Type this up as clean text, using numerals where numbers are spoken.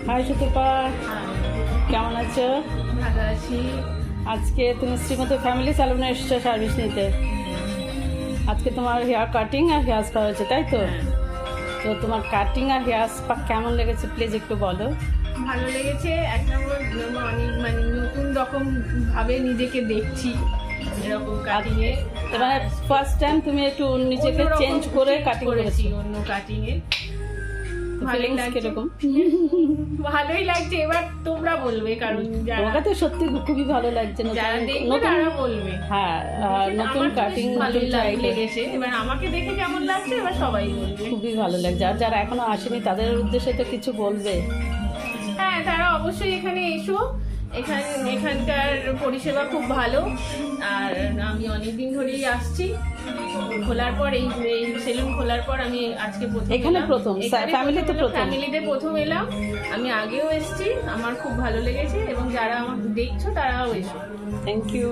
High Sutapa, কেমন আছো? ভালো আছি। আজকে তুমি শ্রীমতী ফ্যামিলি স্যালুনে এসেছো সার্ভিস নিতে। আজকে তোমার হেয়ার কাটিং আর হেয়ার স্পা হয়েছে, তাই তো? তো তোমার কাটিং আর হেয়ার স্পা কেমন লেগেছে প্লিজ একটু বলো। ভালো লেগেছে। এক নম্বর অনেক নতুন রকম ভাবে নিজেকে দেখছি এরকম কাটিং এ। এবার ফার্স্ট টাইম তুমি একটু নিজেকে চেঞ্জ করে কাটিং করেছি। অন্য কাটিং এ ফিলিংস কিরকম? ভালোই লাগছে। এবার তোমরা বলবে, কারণ তোমাকে তো সত্যি খুবই ভালো লাগছে। যারা দেখবে তারা বলবে। হ্যাঁ, নতুন কাটিং ভালোই লেগেছে। এবার আমাকে দেখে কেমন লাগছে এবার সবাই বলবে। খুবই ভালো লাগছে। আর যারা এখনো আসেনি তাদের উদ্দেশ্যে তো কিছু বলবে। হ্যাঁ, তারা অবশ্যই এখানে এসো। এখানকার পরিষেবা খুব ভালো। আর আমি অনেকদিন ধরেই আসছি। খোলার পর এই সেলুন খোলার পর আমি আজকে এখানে প্রথম ফ্যামিলিতে প্রথম এলাম। আমি আগেও এসেছি, আমার খুব ভালো লেগেছে এবং যারা আমাকে দেখছো তারাও এসো। Thank you.